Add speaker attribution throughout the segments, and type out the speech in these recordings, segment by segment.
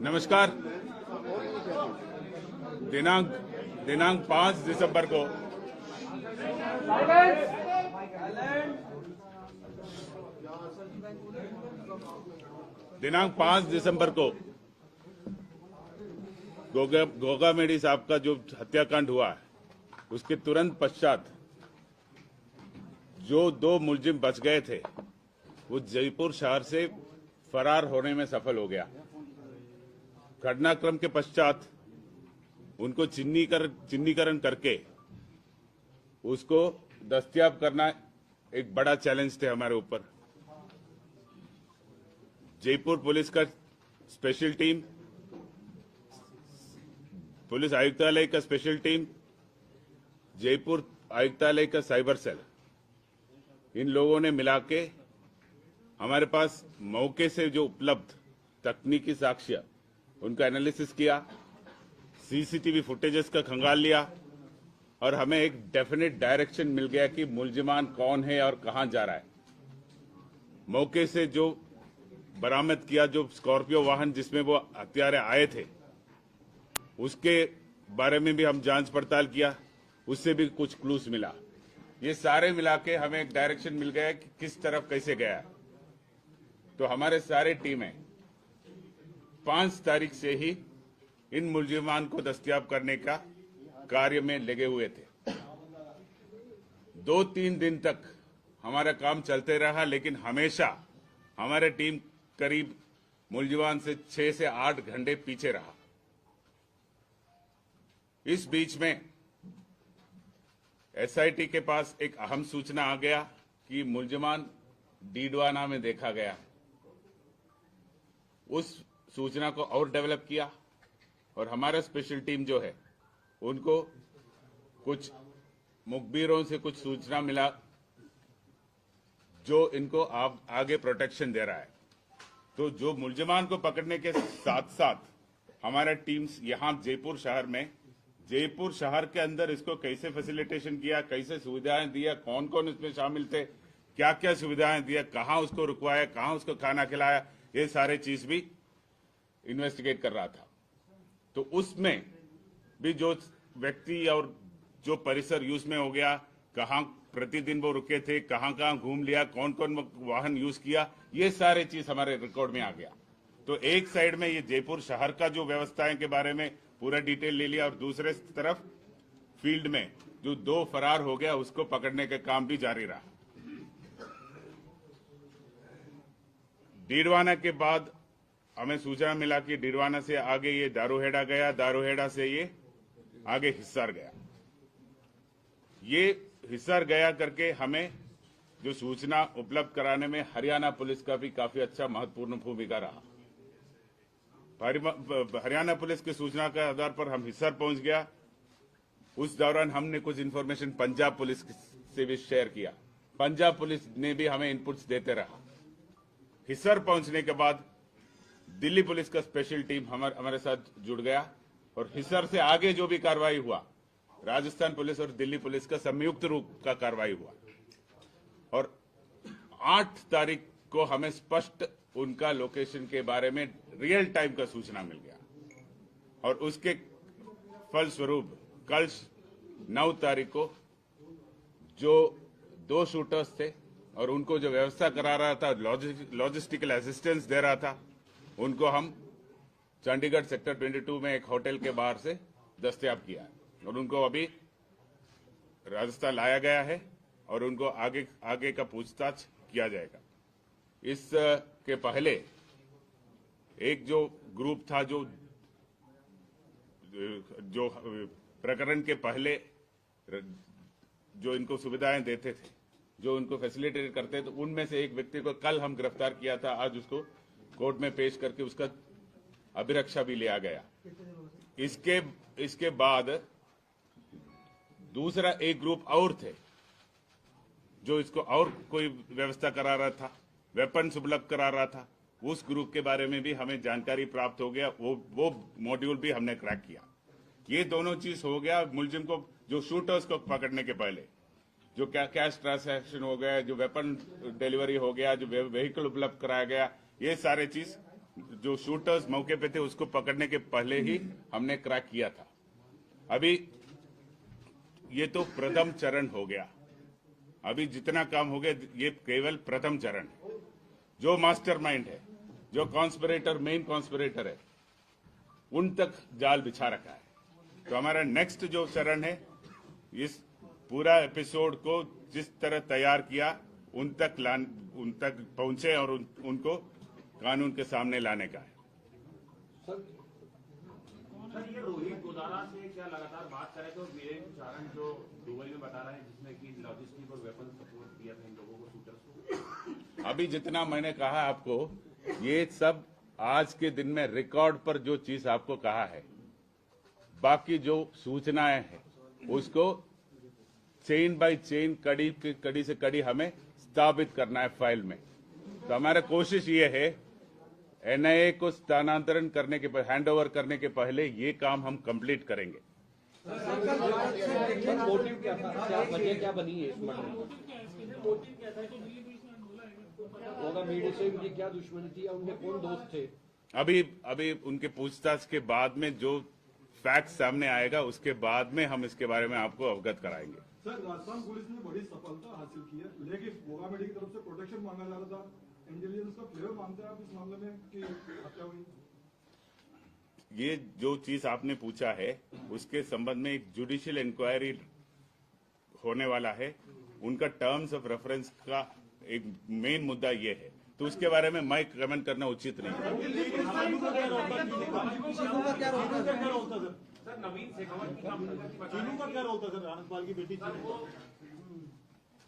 Speaker 1: नमस्कार। दिनांक दिनांक 5 दिसंबर को गोगा मेडी साहब का जो हत्याकांड हुआ है, उसके तुरंत पश्चात जो दो मुलजिम बच गए थे वो जयपुर शहर से फरार होने में सफल हो गया। घटनाक्रम के पश्चात उनको चिन्हीकरण करके उसको दस्तयाब करना एक बड़ा चैलेंज थे हमारे ऊपर। जयपुर पुलिस का स्पेशल टीम, पुलिस आयुक्तालय का स्पेशल टीम, जयपुर आयुक्तालय का साइबर सेल, इन लोगों ने मिला के हमारे पास मौके से जो उपलब्ध तकनीकी साक्ष्य उनका एनालिसिस किया, सीसीटीवी फुटेजेस का खंगाल लिया और हमें एक डेफिनेट डायरेक्शन मिल गया कि मुलजिमान कौन है और कहां जा रहा है। मौके से जो बरामद किया, जो स्कॉर्पियो वाहन जिसमें वो हत्यारे आए थे, उसके बारे में भी हम जांच पड़ताल किया, उससे भी कुछ क्लूज मिला। ये सारे मिला के हमें एक डायरेक्शन मिल गया कि किस तरफ कैसे गया। तो हमारे सारे टीमें 5 तारीख से ही इन मुलजिमान को दस्तयाब करने का कार्य में लगे हुए थे। 2-3 दिन तक हमारा काम चलते रहा, लेकिन हमेशा हमारे टीम करीब मुलजिमान से 6 से 8 घंटे पीछे रहा। इस बीच में एसआईटी के पास एक अहम सूचना आ गया कि मुलजिमान डीडवाना में देखा गया। उस सूचना को और डेवलप किया और हमारा स्पेशल टीम जो है उनको कुछ मुखबिरों से कुछ सूचना मिला जो इनको आगे प्रोटेक्शन दे रहा है। तो जो मुलजिमान को पकड़ने के साथ साथ हमारा टीम्स यहां जयपुर शहर के अंदर इसको कैसे फैसिलिटेशन किया, कैसे सुविधाएं दिया, कौन कौन इसमें शामिल थे, क्या क्या सुविधाएं दिया, कहां उसको रुकवाया, कहां उसको खाना खिलाया, ये सारे चीज भी इन्वेस्टिगेट कर रहा था। तो उसमें भी जो व्यक्ति और जो परिसर यूज में हो गया, कहां प्रतिदिन वो रुके थे, कहां कहां घूम लिया, कौन कौन वाहन यूज किया, ये सारे चीज हमारे रिकॉर्ड में आ गया। तो एक साइड में ये जयपुर शहर का जो व्यवस्थाएं के बारे में पूरा डिटेल ले लिया और दूसरे तरफ फील्ड में जो 2 फरार हो गया उसको पकड़ने का काम भी जारी रहा। डीडवाना के बाद हमें सूचना मिला कि डीडवाना से आगे ये दारूहेड़ा गया, दारूहेड़ा से ये आगे हिसार गया। ये हिसार गया करके हमें जो सूचना उपलब्ध कराने में हरियाणा पुलिस का भी काफी अच्छा महत्वपूर्ण भूमिका रहा। हरियाणा पुलिस की सूचना के आधार पर हम हिसार पहुंच गया। उस दौरान हमने कुछ इन्फॉर्मेशन पंजाब पुलिस से भी शेयर किया। पंजाब पुलिस ने भी हमें इनपुट्स देते रहा। हिसार पहुंचने के बाद दिल्ली पुलिस का स्पेशल टीम हमारे साथ जुड़ गया और हिसार से आगे जो भी कार्रवाई हुआ, राजस्थान पुलिस और दिल्ली पुलिस का संयुक्त रूप का कार्रवाई हुआ। और 8 तारीख को हमें स्पष्ट उनका लोकेशन के बारे में रियल टाइम का सूचना मिल गया और उसके फलस्वरूप कल 9 तारीख को जो 2 शूटर्स थे और उनको जो व्यवस्था करा रहा था, लॉजिस्टिकल असिस्टेंस दे रहा था, उनको हम चंडीगढ़ सेक्टर 22 में एक होटल के बाहर से दस्तयाब किया और उनको अभी राजस्थान लाया गया है और उनको आगे का पूछताछ किया जाएगा। इस के पहले एक जो ग्रुप था जो प्रकरण के पहले जो इनको सुविधाएं देते थे, जो उनको फैसिलिटेट करते थे, उनमें से एक व्यक्ति को कल हम गिरफ्तार किया था। आज उसको कोर्ट में पेश करके उसका अभिरक्षा भी लिया गया। इसके बाद दूसरा एक ग्रुप और थे जो इसको और कोई व्यवस्था करा रहा था, वेपन उपलब्ध करा रहा था। उस ग्रुप के बारे में भी हमें जानकारी प्राप्त हो गया, वो मॉड्यूल भी हमने क्रैक किया। ये दोनों चीज हो गया। मुलजिम को, जो शूटर्स को पकड़ने के पहले जो कैश ट्रांसैक्शन हो गया, जो वेपन डिलीवरी हो गया, जो व्हीकल उपलब्ध कराया गया, ये सारे चीज जो शूटर्स मौके पे थे उसको पकड़ने के पहले ही हमने क्रैक किया था। अभी ये तो प्रथम चरण हो गया, अभी जितना काम हो गया ये केवल प्रथम चरण है। जो मास्टरमाइंड है, जो कॉन्स्पिरेटर, मेन कॉन्स्पिरेटर है, उन तक जाल बिछा रखा है। तो हमारा नेक्स्ट जो चरण है, इस पूरा एपिसोड को जिस तरह तैयार किया उन तक पहुंचे और उनको कानून के सामने लाने का है।
Speaker 2: सर ये रोहित गोदारा से क्या लगातार बात करें तो वीरेंद्र चारण जो दुबई में बता रहा है जिसमें कि लॉजिस्टिक और वेपन सपोर्ट दिया था इन लोगों को, शूटर्स को। अभी
Speaker 1: जितना मैंने कहा आपको, ये सब आज के दिन में रिकॉर्ड पर जो चीज आपको कहा है, बाकी जो सूचनाएं हैं उसको चेन बाय चेन, कड़ी से कड़ी हमें स्थापित करना है फाइल में। तो हमारा कोशिश ये है, एनआईए को स्थानांतरण करने के पहले, हैंड ओवर करने के पहले ये काम हम कंप्लीट करेंगे।
Speaker 3: मोटिव क्या था, क्या वजह क्या बनी है इस मर्डर मीडिया से उनकी क्या दुश्मनी थी, उनके कौन दोस्त थे?
Speaker 1: अभी उनके पूछताछ के बाद में जो फैक्ट सामने आएगा उसके बाद में हम इसके बारे में आपको अवगत कराएंगे।
Speaker 4: सर, राजस्थान पुलिस ने बड़ी सफलता हासिल की है, लेकिन वोगा मेडी की तरफ से प्रोटेक्शन मांगा जा रहा था। इंटेलिजेंस का फ्लेवर मानते हैं आप इस मामले में कि हत्या हुई?
Speaker 1: ये जो चीज आपने पूछा है उसके संबंध में एक जुडिशियल इंक्वायरी होने वाला है। उनका टर्म्स ऑफ रेफरेंस का एक मेन मुद्दा ये है, तो उसके बारे में मैं कमेंट करना उचित नहीं है।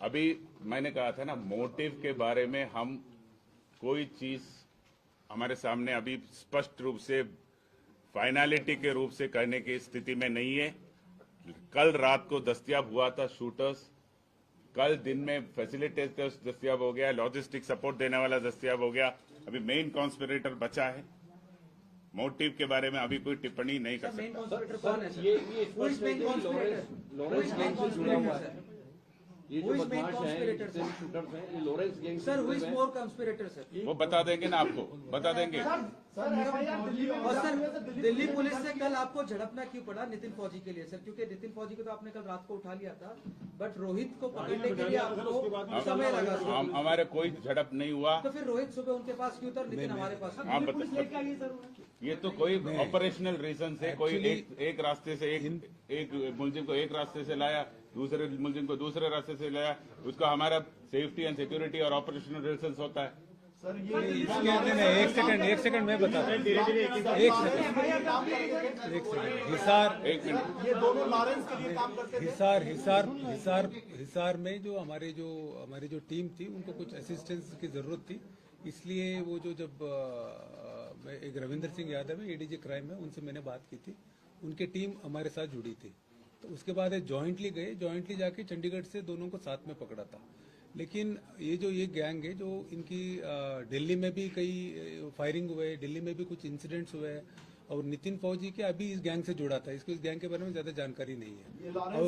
Speaker 1: अभी मैंने कहा था ना, मोटिव के बारे में हम कोई चीज हमारे सामने अभी स्पष्ट रूप से फाइनलिटी के रूप से कहने की स्थिति में नहीं है। कल रात को दस्तयाब हुआ था शूटर्स, कल दिन में फैसिलिटेटर्स दस्तयाब हो गया, लॉजिस्टिक सपोर्ट देने वाला दस्तयाब हो गया, अभी मेन कॉन्स्पिरेटर बचा है। मोटिव के बारे में अभी कोई टिप्पणी नहीं कर सकता।
Speaker 3: ये जो बदमाश हैं, शूटर्स हैं, ये Lawrence gang
Speaker 5: sir, who is more conspirator sir?
Speaker 1: वो बता देंगे ना, आपको बता देंगे।
Speaker 5: और सर, दिल्ली पुलिस से कल आपको झड़पना क्यों पड़ा नितिन फौजी के लिए सर? क्योंकि नितिन फौजी को तो आपने कल रात को उठा लिया था, बट रोहित को पकड़ने के लिए आपको समय लगा।
Speaker 1: हमारे कोई झड़प नहीं हुआ।
Speaker 5: तो फिर रोहित सुबह उनके पास क्यों था, नितिन हमारे पास?
Speaker 1: आप बताइए। ये तो कोई ऑपरेशनल रीजन से कोई एक रास्ते से एक मुलजिम को एक रास्ते से लाया, दूसरे मुलजिम को दूसरे रास्ते से लाया। उसका हमारा सेफ्टी एंड सिक्योरिटी और ऑपरेशनल रीजंस होता है।
Speaker 6: सर, ये इसके एक सेकंड मैं बताता हूँ। हिसार,
Speaker 1: एक मिनट।
Speaker 4: ये दोनों लॉरेंस के लिए काम करते थे।
Speaker 6: हिसार में जो हमारी जो टीम थी उनको कुछ असिस्टेंस की जरूरत थी, इसलिए वो जब एक रविंदर सिंह यादव है एडीजी क्राइम है, उनसे मैंने बात की थी, उनकी टीम हमारे साथ जुड़ी थी। तो उसके बाद जॉइंटली गए, जॉइंटली जाके चंडीगढ़ से दोनों को साथ में पकड़ा था। लेकिन ये गैंग है जो इनकी दिल्ली में भी कई फायरिंग हुए, दिल्ली में भी कुछ इंसिडेंट्स हुए, और नितिन फौजी के अभी इस गैंग से जुड़ा था। इसको इस गैंग के बारे में ज्यादा जानकारी नहीं है। और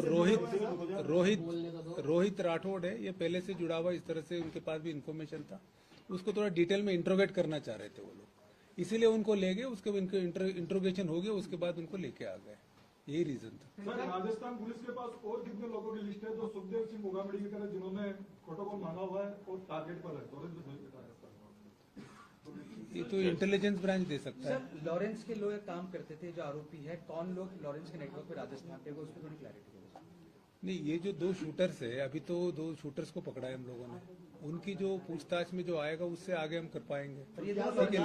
Speaker 6: रोहित राठौड़ है, ये पहले से जुड़ा हुआ, इस तरह से उनके पास भी इंफॉर्मेशन था। उसको थोड़ा डिटेल में इंट्रोगेट करना चाह रहे थे वो लोग, इसीलिए उनको ले गए। उसके इंट्रोगेशन हो गया, उसके बाद उनको लेके आ गए, यही रीजन था।
Speaker 4: सर, राजस्थान पुलिस के पास और कितने लोगों की लिस्ट है जो सुखदेव सिंह मोगामेडी की तरह जिन्होंने प्रोटोकॉल मांगा हुआ है और टारगेट पर है?
Speaker 6: ये तो इंटेलिजेंस ब्रांच दे सकता है।
Speaker 5: सर, लॉरेंस के लोग काम करते थे जो आरोपी है, कौन लोग लॉरेंस के नेटवर्क पे राजस्थान के, उसकी थोड़ी क्लैरिटी दो।
Speaker 6: नहीं, ये जो 2 शूटर्स है, अभी तो 2 शूटर्स को पकड़ा है हम लोगों ने। उनकी जो पूछताछ में जो आएगा उससे आगे हम कर पाएंगे, ठीक है।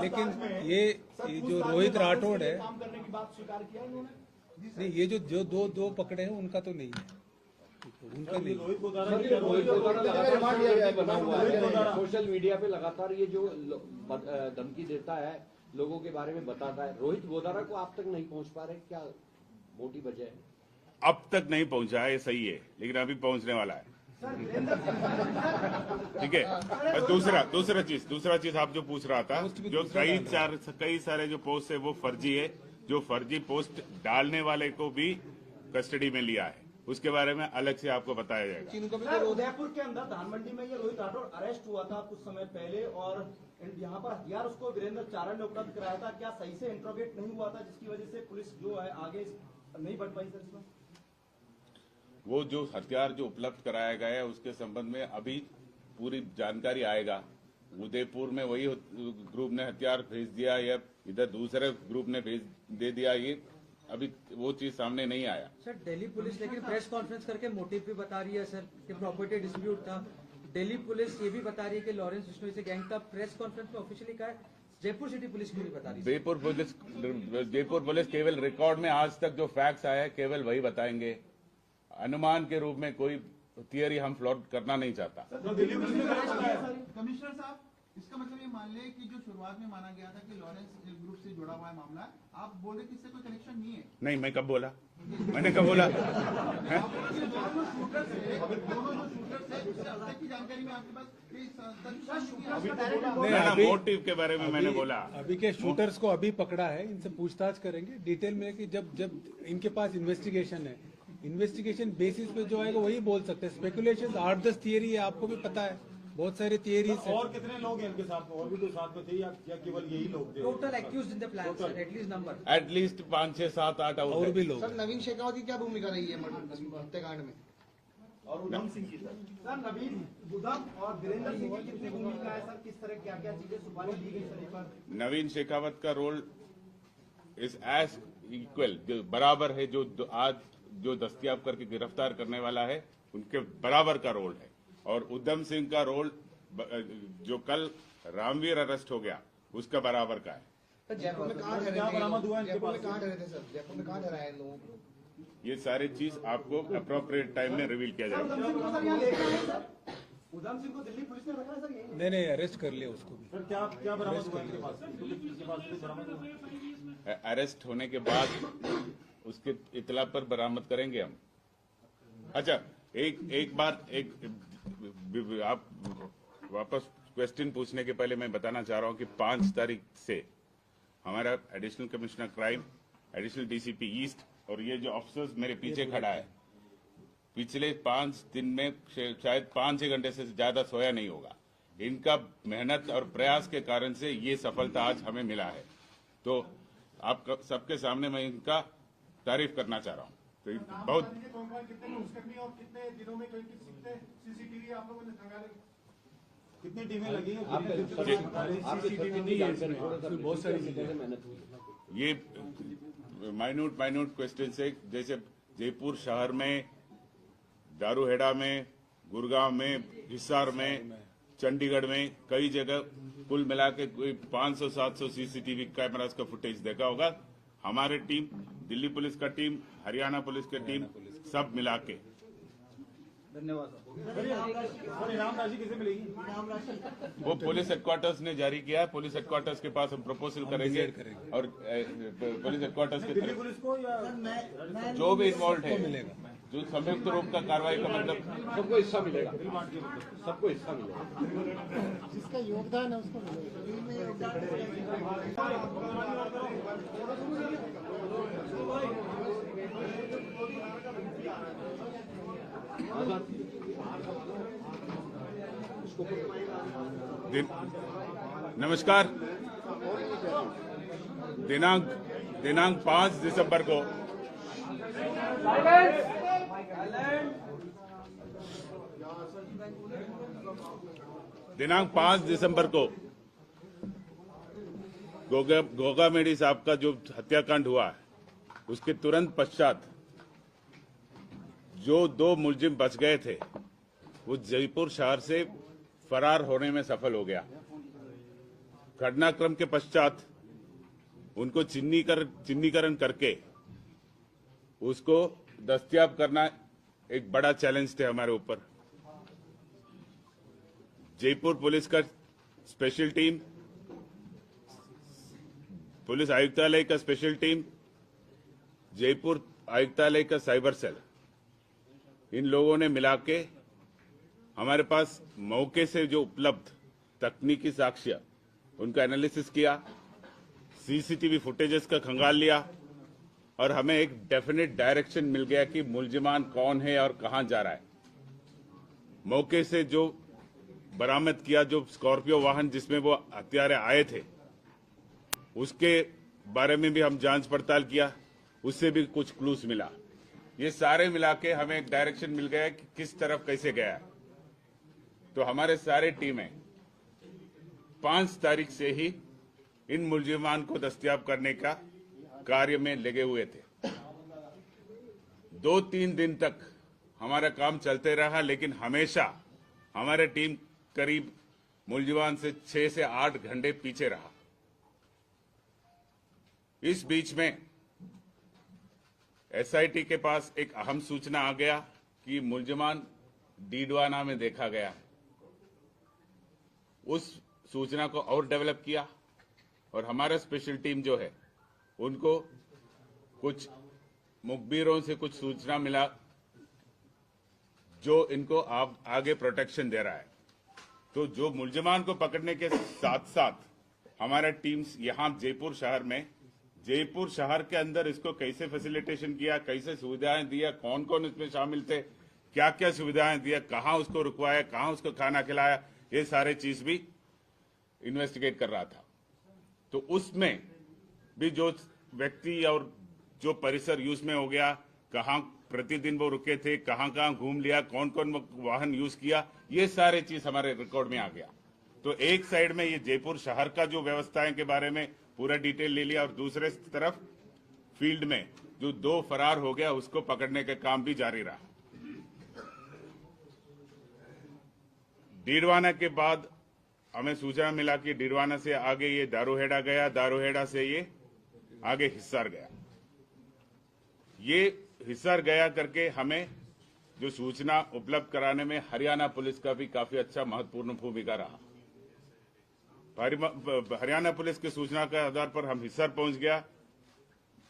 Speaker 6: लेकिन ये जो रोहित राठौड़ है,
Speaker 4: काम करने की बात स्वीकार किया उन्होंने?
Speaker 6: नहीं, ये जो दो पकड़े हैं उनका तो नहीं है, उनका नहीं।
Speaker 3: रोहित गोदारा बना हुआ है, सोशल मीडिया पे लगातार ये जो धमकी देता है, लोगों के बारे में बताता है। रोहित गोदारा को आप तक नहीं पहुंच पा रहे, क्या मोटी वजह है?
Speaker 1: अब तक नहीं पहुंचा है, सही है, लेकिन अभी पहुंचने वाला है, ठीक है। और दूसरा चीज आप जो पूछ रहा था, जो कई सारे जो पोस्ट है वो फर्जी है। जो फर्जी पोस्ट डालने वाले को भी कस्टडी में लिया है, उसके बारे में अलग से आपको बताया जाएगा।
Speaker 7: सर, उदयपुर के अंदर धान मंडी में ये रोहित राठौड़ अरेस्ट हुआ था कुछ समय पहले, और एंड यहाँ पर हथियार उसको वीरेंद्र चारण ने उपलब्ध कराया था, क्या सही से इंट्रोगेट नहीं हुआ था जिसकी वजह से पुलिस जो है आगे नहीं बढ़ पाई सर इसमें?
Speaker 1: वो जो हथियार जो उपलब्ध कराया गया है उसके संबंध में अभी पूरी जानकारी आएगा। उदयपुर में वही ग्रुप ने हथियार भेज दिया या इधर दूसरे ग्रुप ने भेज दे दिया, ये अभी वो चीज सामने नहीं आया।
Speaker 5: सर दिल्ली पुलिस लेकिन प्रेस कॉन्फ्रेंस करके मोटिव भी बता रही है सर कि प्रॉपर्टी डिस्प्यूट था। दिल्ली पुलिस ये भी बता रही है कि लॉरेंस बिश्नोई से गैंग का प्रेस कॉन्फ्रेंस में ऑफिशियली कहा है। जयपुर सिटी पुलिस क्यों नहीं बता रही?
Speaker 1: जयपुर पुलिस केवल रिकॉर्ड में आज तक जो फैक्ट्स आए हैं केवल वही बताएंगे। अनुमान के रूप में कोई थियरी हम फ्लोट करना नहीं चाहता।
Speaker 8: कमिश्नर साहब, इसका मतलब ये मान ले कि जो शुरुआत में माना गया था कि लॉरेंस ग्रुप से जुड़ा हुआ है मामला, आप बोले कि इससे कोई कनेक्शन नहीं है।
Speaker 1: नहीं, मैं कब बोला? मैंने कब बोला?
Speaker 8: दोनों शूटर की जानकारी में आपके पास
Speaker 1: मोटिव के बारे में मैंने बोला।
Speaker 6: अभी के शूटर्स को अभी पकड़ा है, इनसे पूछताछ करेंगे डिटेल में कि जब इनके पास इन्वेस्टिगेशन है, इन्वेस्टिगेशन बेसिस पे जो आएगा वही बोल सकते हैं। स्पेकुलेशन 8-10 थियरी है, आपको भी पता है, बहुत सारे थियरीज है।
Speaker 4: और कितने लोग हैं इनके साथ में? और भी कोई साथ में थे या केवल यही लोग थे?
Speaker 5: Total accused in the plan sir, at least number
Speaker 1: at least 5, 6, 7, 8
Speaker 6: और भी लोग।
Speaker 9: सर नवीन शेखावत की क्या भूमिका रही है हत्याकांड में?
Speaker 4: और उधम सिंह की
Speaker 7: सर नवीन उधम और वीरेंद्र सिंह की कितनी भूमिका है सर? किस तरह क्या क्या चीजें सुपारी दी गई सर पर?
Speaker 1: नवीन शेखावत का रोल इज एज इक्वल, जो बराबर है, जो आज जो दस्तयाब करके गिरफ्तार करने वाला है उनके बराबर का रोल है। और उधम सिंह का रोल जो कल रामवीर अरेस्ट हो गया उसका बराबर का है।
Speaker 9: सर जयपुर में कहाँ ठहरे थे? जयपुर में कहाँ ठहरे थे सर? जयपुर में कहाँ ठहराया इन लोगों को?
Speaker 1: ये सारी चीज आपको अप्रोप्रिएट टाइम में रिवील किया जाएगा।
Speaker 7: उधम सिंह को दिल्ली पुलिस ने रखा है सर यही?
Speaker 6: नहीं, अरेस्ट कर लिया उसको भी।
Speaker 4: सर क्या बरामद हुआ इनके पास? किसके पास से बरामद हुआ?
Speaker 1: अरेस्ट होने के बाद उसके इतला पर बरामद करेंगे हम। अच्छा, एक बार आप वापस क्वेश्चन पूछने के पहले मैं बताना चाह रहा हूं कि 5 तारीख से हमारा additional commissioner crime, additional DCP east और ये जो ऑफिसर्स मेरे पीछे खड़ा है, पिछले 5 दिन में शायद 5-6 घंटे से ज्यादा सोया नहीं होगा। इनका मेहनत और प्रयास के कारण से ये सफलता आज हमें मिला है। तो आप सबके सामने मैं इनका तारीफ करना चाह रहा हूँ। तो बहुत
Speaker 4: कितने दिनों में सीसीटीवी आप लोगों ने खंगाले? कितनी टीमें लगी हैं?
Speaker 3: बहुत सारी चीजें मेहनत हुई।
Speaker 1: ये माइन्यूट क्वेश्चन से, जैसे जयपुर शहर में, दारूहेड़ा में, गुड़गांव में, हिसार में, चंडीगढ़ में कई जगह कुल मिला के कोई 500-700 सीसीटीवी कैमरास का फुटेज देखा होगा। हमारे टीम, दिल्ली पुलिस का टीम, हरियाणा पुलिस की टीम, सब मिला के।
Speaker 7: धन्यवाद
Speaker 4: सर। इनाम राशि किसे मिलेगी?
Speaker 1: वो पुलिस हेडक्वार्टर्स ने जारी किया है। पुलिस हेडक्वार्टर्स के पास हम प्रपोजल करेंगे और पुलिस हेडक्वार्टर्स के
Speaker 4: दिल्ली पुलिस को या
Speaker 1: जो भी इन्वॉल्व है, जो संयुक्त रूप का कार्रवाई का मतलब
Speaker 3: सबको हिस्सा मिलेगा, सबको हिस्सा मिलेगा।
Speaker 9: जिसका योगदान है उसको मिलेगा।
Speaker 1: नमस्कार। दिनांक 5 दिसंबर को गोगा मेडी साहब का जो हत्याकांड हुआ है, उसके तुरंत पश्चात जो 2 मुलजिम बच गए थे वो जयपुर शहर से फरार होने में सफल हो गया। घटनाक्रम के पश्चात उनको चिन्हीकरण करके उसको दस्तयाब करना एक बड़ा चैलेंज थे हमारे ऊपर। जयपुर पुलिस का स्पेशल टीम, पुलिस आयुक्तालय का स्पेशल टीम, जयपुर आयुक्तालय का साइबर सेल, इन लोगों ने मिला के हमारे पास मौके से जो उपलब्ध तकनीकी साक्ष्य उनका एनालिसिस किया, सीसीटीवी फुटेजेस का खंगाल लिया और हमें एक डेफिनेट डायरेक्शन मिल गया कि मुलजिमान कौन है और कहां जा रहा है। मौके से जो बरामद किया, जो स्कॉर्पियो वाहन जिसमें वो हत्यारे आए थे, उसके बारे में भी हम जांच पड़ताल किया, उससे भी कुछ क्लूज मिला। ये सारे मिला के हमें एक डायरेक्शन मिल गया कि किस तरफ कैसे गया है। तो हमारे सारे टीमें 5 तारीख से ही इन मुलजिमान को दस्तयाब करने का कार्य में लगे हुए थे। 2-3 दिन तक हमारा काम चलते रहा, लेकिन हमेशा हमारे टीम करीब मुलजिमान से 6 से 8 घंटे पीछे रहा। इस बीच में एसआईटी के पास एक अहम सूचना आ गया कि मुलजिमान डीडवाना में देखा गया है। उस सूचना को और डेवलप किया और हमारा स्पेशल टीम जो है, उनको कुछ मुखबिरों से कुछ सूचना मिला जो इनको आगे प्रोटेक्शन दे रहा है। तो जो मुलजिमान को पकड़ने के साथ साथ हमारा टीम्स यहां जयपुर शहर के अंदर इसको कैसे फैसिलिटेशन किया, कैसे सुविधाएं दिया, कौन कौन इसमें शामिल थे, क्या क्या सुविधाएं दिया, कहां उसको रुकवाया, कहां उसको खाना खिलाया, ये सारे चीज भी इन्वेस्टिगेट कर रहा था। तो उसमें भी जो व्यक्ति और जो परिसर यूज में हो गया, कहां प्रतिदिन वो रुके थे, कहां कहां घूम लिया, कौन कौन वाहन यूज किया, ये सारे चीज हमारे रिकॉर्ड में आ गया। तो एक साइड में ये जयपुर शहर का जो व्यवस्थाएं के बारे में पूरा डिटेल ले लिया और दूसरे तरफ फील्ड में जो 2 फरार हो गया उसको पकड़ने का काम भी जारी रहा। डीडवाना के बाद हमें सूचना मिला कि डीडवाना से आगे ये दारूहेड़ा गया, दारूहेड़ा से ये आगे हिसार गया। ये हिसार गया करके हमें जो सूचना उपलब्ध कराने में हरियाणा पुलिस का भी काफी अच्छा महत्वपूर्ण भूमिका रहा। हरियाणा पुलिस की सूचना के आधार पर हम हिसार पहुंच गया।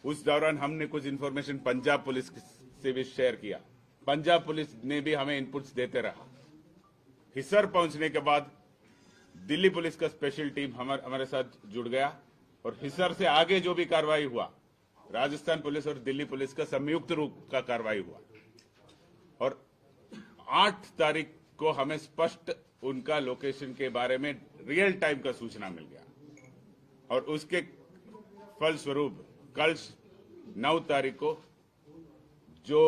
Speaker 1: उस दौरान हमने कुछ इन्फॉर्मेशन पंजाब पुलिस से भी शेयर किया। पंजाब पुलिस ने भी हमें इनपुट्स देते रहा। हिसार पहुंचने के बाद दिल्ली पुलिस का स्पेशल टीम हमारे साथ जुड़ गया और हिसार से आगे जो भी कार्रवाई हुआ, राजस्थान पुलिस और दिल्ली पुलिस का संयुक्त रूप का कार्रवाई हुआ। और 8 तारीख को हमें स्पष्ट उनका लोकेशन के बारे में रियल टाइम का सूचना मिल गया और उसके फलस्वरूप कल 9 तारीख को जो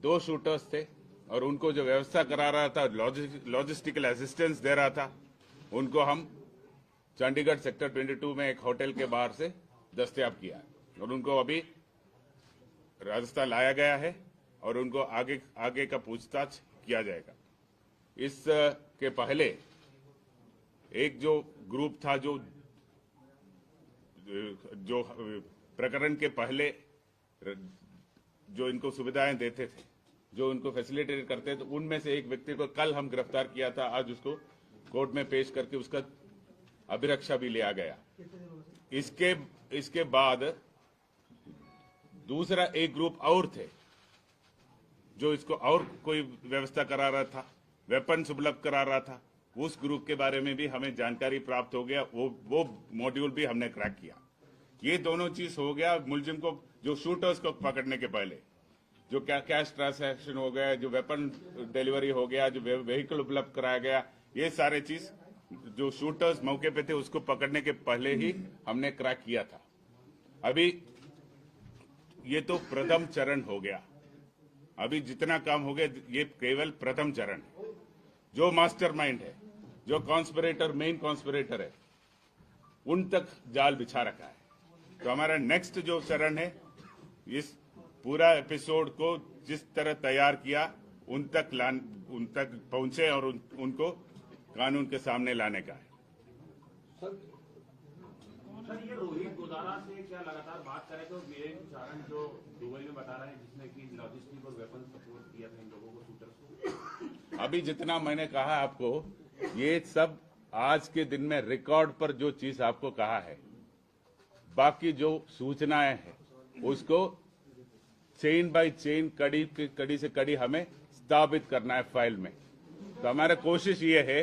Speaker 1: 2 शूटर्स थे और उनको जो व्यवस्था करा रहा था, लॉजिस्टिकल असिस्टेंस दे रहा था, उनको हम चंडीगढ़ सेक्टर 22 में एक होटल के बाहर से दस्तयाब किया और उनको अभी राजस्थान लाया गया है और उनको आगे का पूछताछ किया जाएगा। इस के पहले एक जो ग्रुप था जो प्रकरण के पहले जो इनको सुविधाएं देते थे, जो उनको फैसिलिटेट करते थे, उनमें से एक व्यक्ति को कल हम गिरफ्तार किया था। आज उसको कोर्ट में पेश करके उसका अभिरक्षा भी लिया गया। इसके बाद दूसरा एक ग्रुप और थे जो इसको और कोई व्यवस्था करा रहा था, वेपन उपलब्ध करा रहा था। उस ग्रुप के बारे में भी हमें जानकारी प्राप्त हो गया, वो मॉड्यूल भी हमने क्रैक किया। ये दोनों चीज हो गया। मुलजिम को जो शूटर्स को पकड़ने के पहले जो कैश ट्रांसैक्शन हो गया, जो वेपन डिलीवरी हो गया, जो व्हीकल उपलब्ध कराया गया, ये सारे चीज जो शूटर्स मौके पे थे उसको पकड़ने के पहले ही हमने क्रैक किया था। अभी ये तो प्रथम चरण हो गया। अभी जितना काम हो गया ये केवल प्रथम चरण है। जो मास्टरमाइंड है, जो कॉन्स्पिरेटर, मेन कॉन्स्पिरेटर है, उन तक जाल बिछा रखा है। तो हमारा नेक्स्ट जो चरण है, इस पूरा एपिसोड को जिस तरह तैयार किया उन तक पहुंचे और उनको कानून के सामने लाने का है।
Speaker 2: सर, ये रोहित गोदारा से क्या लगातार बात करें तो वीरेंद्र चारण जो दुबई में बता रहे हैं, जिसने कि लॉजिस्टिक और वेपन सपोर्ट किया था इन लोगों को, शूटर्स को।
Speaker 1: अभी जितना मैंने कहा आपको, ये सब आज के दिन में रिकॉर्ड पर जो चीज आपको कहा है, बाकी जो सूचनाएं हैं उसको चेन बाय चेन, कड़ी से कड़ी हमें स्थापित करना है फाइल में। तो हमारा कोशिश ये है,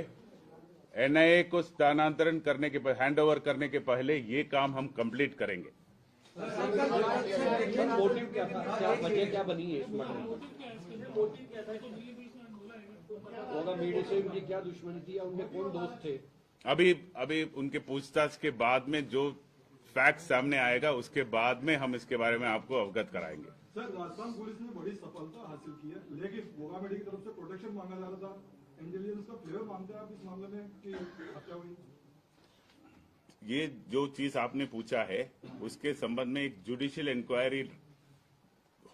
Speaker 1: एनआईए को स्थानांतरण करने के हैंडओवर करने के पहले ये काम हम कंप्लीट करेंगे।
Speaker 3: मोटिव क्या था, क्या वजह क्या बनी है इस मर्डर की? होगा मीडिया से उनकी क्या दुश्मनी थी या उनके कौन दोस्त थे?
Speaker 1: अभी उनके पूछताछ के बाद में जो फैक्ट सामने आएगा उसके बाद में हम इसके बारे में आपको अवगत कराएंगे।
Speaker 4: सर, राजस्थान पुलिस ने बड़ी सफलता हासिल की है, लेकिन वोगा मेडी की तरफ से प्रोटेक्शन मांगा जा रहा था। इंटेलिजेंस का फ्लेवर मानते हैं आप इस मामले में कि हत्या हुई?
Speaker 1: ये जो चीज आपने पूछा है उसके संबंध में एक जुडिशियल इंक्वायरी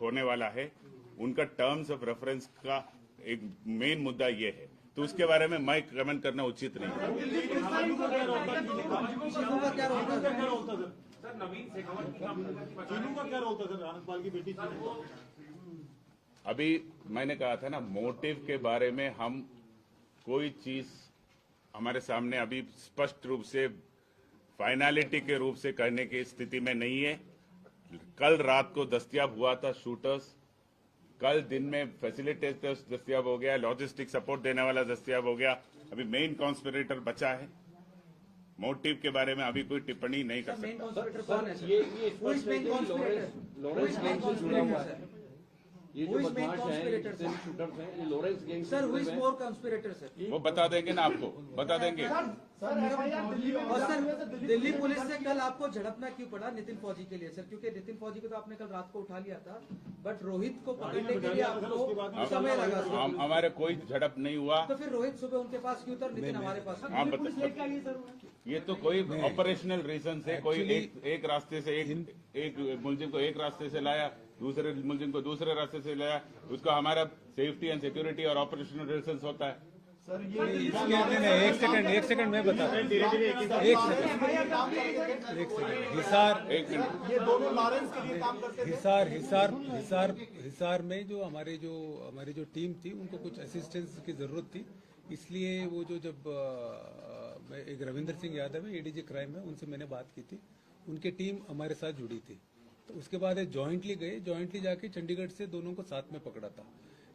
Speaker 1: होने वाला है। उनका टर्म्स ऑफ रेफरेंस का एक मेन मुद्दा ये है, तो उसके बारे में मैं कमेंट करना उचित नहीं है।
Speaker 2: सर नवीन शेखावत
Speaker 4: का क्या रोल था सर? आनंदपाल की बेटी
Speaker 1: अभी मैंने कहा था ना, मोटिव के बारे में हम कोई चीज हमारे सामने अभी स्पष्ट रूप से फाइनलिटी के रूप से करने की स्थिति में नहीं है। कल रात को दस्तयाब हुआ था शूटर्स, कल दिन में फैसिलिटेटर्स दस्तयाब हो गया, लॉजिस्टिक सपोर्ट देने वाला दस्तयाब हो गया। अभी मेन कॉन्स्पिरेटर बचा है। मोटिव के बारे में अभी कोई टिप्पणी नहीं कर
Speaker 5: मेन
Speaker 1: सकता।
Speaker 5: कॉन्स्पिरेटर कौन है सर?
Speaker 3: ये स्पष्ट है कि लॉरेंस गैंग से जुड़ा हुआ है। ये जो
Speaker 5: Who is main
Speaker 3: बदमाश
Speaker 5: conspirator,
Speaker 3: हैं, शूटर्स हैं, ये लॉरेंस गैंग से
Speaker 5: सर, हु
Speaker 3: जुड़े
Speaker 5: इज
Speaker 3: हुए हैं।
Speaker 5: मोर कॉन्स्पिरेटर सर?
Speaker 1: वो बता देंगे ना, आपको बता देंगे।
Speaker 5: और सर दिल्ली पुलिस से कल आपको झड़पना क्यों पड़ा नितिन फौजी के लिए सर? क्योंकि नितिन फौजी को तो आपने कल रात को उठा लिया था, बट रोहित को पकड़ने के लिए आपको समय लगा सर।
Speaker 1: हमारे कोई झड़प नहीं हुआ।
Speaker 5: तो फिर रोहित सुबह उनके पास क्यों था और नितिन हमारे पास?
Speaker 1: आप बताइए। ये तो कोई ऑपरेशनल रीजन से कोई एक रास्ते से एक मुलजिम को एक रास्ते से लाया, दूसरे मुलजिम को दूसरे रास्ते से लाया। उसका हमारा सेफ्टी एंड सिक्योरिटी और ऑपरेशनल रीजन होता है।
Speaker 8: सर
Speaker 6: नहीं, एक सेकंड मैं बता रहा हूँ। एक सेकंड हिसार,
Speaker 1: एक मिनट।
Speaker 8: ये दोनों लॉरेंस के लिए काम करते थे।
Speaker 6: हिसार में जो हमारी जो टीम थी उनको कुछ असिस्टेंस की जरूरत थी, इसलिए वो जो जब एक रविंदर सिंह यादव है एडीजी क्राइम है, उनसे मैंने बात की थी। उनकी टीम हमारे साथ जुड़ी थी, तो उसके बाद जॉइंटली गए, जॉइंटली जाके चंडीगढ़ से दोनों को साथ में पकड़ा था।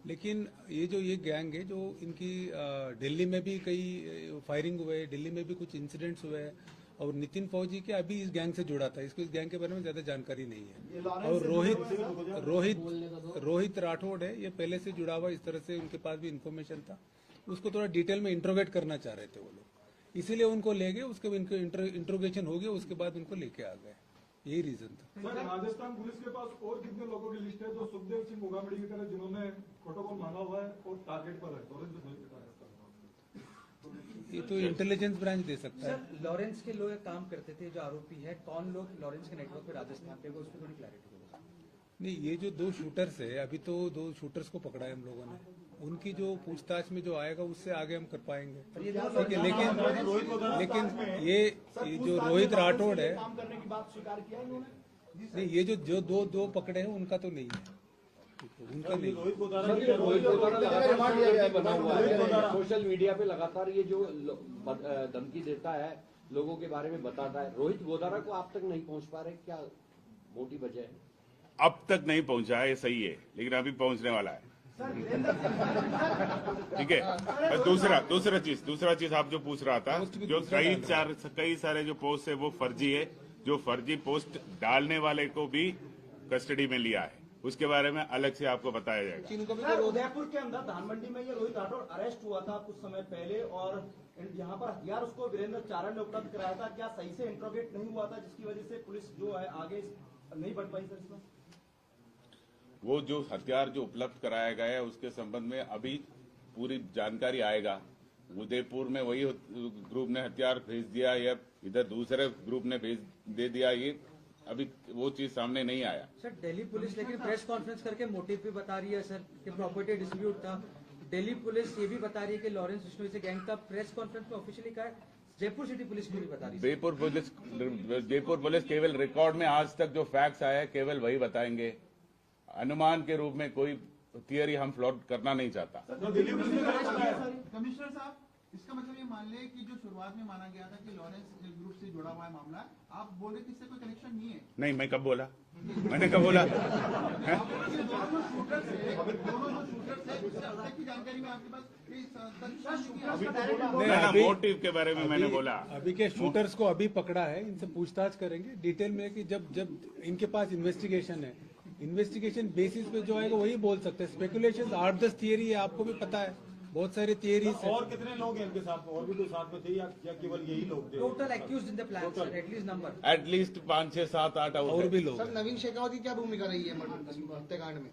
Speaker 6: लेकिन ये गैंग है जो इनकी दिल्ली में भी कई फायरिंग हुए, दिल्ली में भी कुछ इंसिडेंट्स हुए, और नितिन फौजी के अभी इस गैंग से जुड़ा था। इसको इस गैंग के बारे में ज्यादा जानकारी नहीं है। और रोहित राठौड़ है, ये पहले से जुड़ा हुआ, इस तरह से उनके पास भी इंफॉर्मेशन था। उसको थोड़ा डिटेल में इंट्रोगेट करना चाह रहे थे वो लोग, इसीलिए उनको ले गए। उसके बाद इंट्रोगेशन हो गया, उसके बाद उनको लेके आ गए, यही रीजन था।
Speaker 4: सर, राजस्थान पुलिस के पास और कितने लोगों की लिस्ट है जो सुखदेव सिंह गोगामेडी की तरह जिन्होंने प्रोटोकॉल मांगा हुआ है और टारगेट पर है?
Speaker 6: ये तो इंटेलिजेंस ब्रांच दे सकता है।
Speaker 5: सर लॉरेंस के लोग काम करते थे जो आरोपी है, कौन लोग लॉरेंस के नेटवर्क पे राजस्थान पे, उस पर थोड़ी क्लैरिटी दो।
Speaker 6: नहीं, ये जो 2 शूटर्स है, अभी तो 2 शूटर्स को पकड़ा है हम लोगों ने। उनकी जो पूछताछ में जो आएगा उससे आगे हम कर पाएंगे। ठीक है, लेकिन ये जो रोहित राठौड़ है,
Speaker 7: काम करने की बात स्वीकार किया इन्होंने?
Speaker 6: नहीं, ये जो दो पकड़े हैं उनका तो नहीं है, उनका नहीं।
Speaker 3: रोहित गोदारा लगातार बना हुआ है सोशल मीडिया पे, लगातार ये जो धमकी देता है, लोगों के बारे में बताता है। रोहित गोदारा को आप तक नहीं पहुंच पा रहे, क्या मोटी वजह है?
Speaker 1: अब तक नहीं पहुंचा है, ये सही है, लेकिन अभी पहुंचने वाला है। ठीक है। और दूसरा चीज आप जो पूछ रहा था, जो कई सारे जो पोस्ट है वो फर्जी है। जो फर्जी पोस्ट डालने वाले को भी कस्टडी में लिया है, उसके बारे में अलग से आपको बताया जाएगा।
Speaker 7: सर, उदयपुर के अंदर धान मंडी में ये रोहित राठौड़ अरेस्ट हुआ था कुछ समय पहले, और यहाँ पर हथियार उसको वीरेंद्र चारण ने उपलब्ध कराया था। क्या सही से इंट्रोगेट नहीं हुआ था, जिसकी वजह से पुलिस जो है आगे नहीं बढ़ पाई सर इसमें?
Speaker 1: वो जो हथियार जो उपलब्ध कराया गया है उसके संबंध में अभी पूरी जानकारी आएगा। उदयपुर में वही ग्रुप ने हथियार भेज दिया या इधर दूसरे ग्रुप ने भेज दे दिया, ये अभी वो चीज सामने नहीं आया।
Speaker 5: सर दिल्ली पुलिस लेकिन प्रेस कॉन्फ्रेंस करके मोटिव भी बता रही है सर कि प्रॉपर्टी डिस्प्यूट था। दिल्ली पुलिस ये भी बता रही है कि लॉरेंस बिश्नोई से गैंग का प्रेस कॉन्फ्रेंस में ऑफिशियली कहा है। जयपुर सिटी पुलिस क्यों नहीं बता रही?
Speaker 1: जयपुर पुलिस केवल रिकॉर्ड में आज तक जो फैक्ट्स आया है केवल वही बताएंगे। अनुमान के रूप में कोई थियरी हम फ्लोट करना नहीं चाहता।
Speaker 8: कमिश्नर साहब, इसका मतलब ये मान ले कि जो शुरुआत में माना गया था कि लॉरेंस ग्रुप से जुड़ा हुआ है मामला, आप बोल रहे कि इससे कोई कनेक्शन नहीं है?
Speaker 1: नहीं, मैं कब बोला? मैंने कब बोला?
Speaker 8: दोनों शूटर्स है, उससे अब तक की जानकारी में आपके पास
Speaker 1: मोटिव के बारे में मैंने बोला।
Speaker 6: अभी के शूटर्स को अभी पकड़ा है, इनसे पूछताछ करेंगे डिटेल में कि जब इनके पास इन्वेस्टिगेशन है, इन्वेस्टिगेशन बेसिस पे जो आएगा वही बोल सकते हैं। स्पेकुलेशन आर्ट दस थियरी है, आपको भी पता है, बहुत सारे थियरीज है।
Speaker 4: और कितने लोग हैं इनके साथ में, और भी कोई साथ में थे या केवल यही लोग थे?
Speaker 5: Total accused in the plan sir, at least number
Speaker 1: at least 5, 6, 7, 8
Speaker 6: और भी लोग
Speaker 9: सर नवीन शेखावत की क्या भूमिका रही है हत्याकांड में?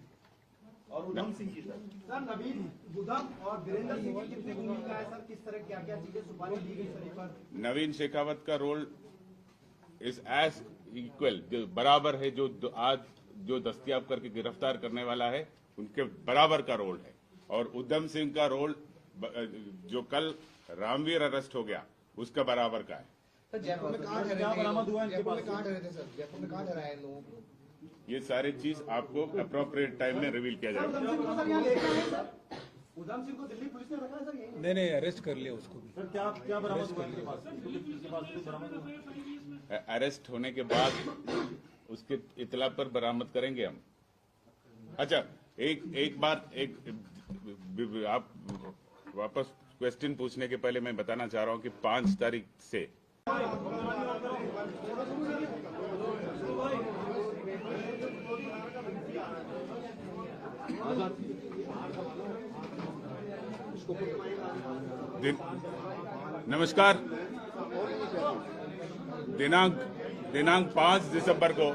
Speaker 7: और उधम सिंह की सर नवीन उधम और वीरेंद्र सिंह की कितनी भूमिका है सर? किस तरह क्या क्या चीजें सुपारी दी गई सर पर?
Speaker 1: नवीन शेखावत का रोल इज एज इक्वल, बराबर है। जो आज जो दस्तयाब करके गिरफ्तार करने वाला है उनके बराबर का रोल है। और उधम सिंह का रोल जो कल रामवीर अरेस्ट हो गया उसका बराबर का है।
Speaker 9: सर जयपुर में कहाँ ठहरे थे? जयपुर में कहाँ ठहरे थे सर? जयपुर में कहाँ ठहराए इन लोगों को?
Speaker 1: ये सारी चीज आपको अप्रोप्रिएट टाइम में रिवील किया जाएगा।
Speaker 7: उधम सिंह को दिल्ली पुलिस ने रखा है सर यही?
Speaker 6: नहीं अरेस्ट कर लिया उसको भी।
Speaker 4: सर क्या बरामद हुआ इनके पास?
Speaker 1: अरेस्ट होने के बाद उसके इतला पर बरामद करेंगे हम। अच्छा, एक बार आप वापस क्वेश्चन पूछने के पहले मैं बताना चाह रहा हूं कि 5 तारीख से नमस्कार, दिनांक 5 दिसंबर को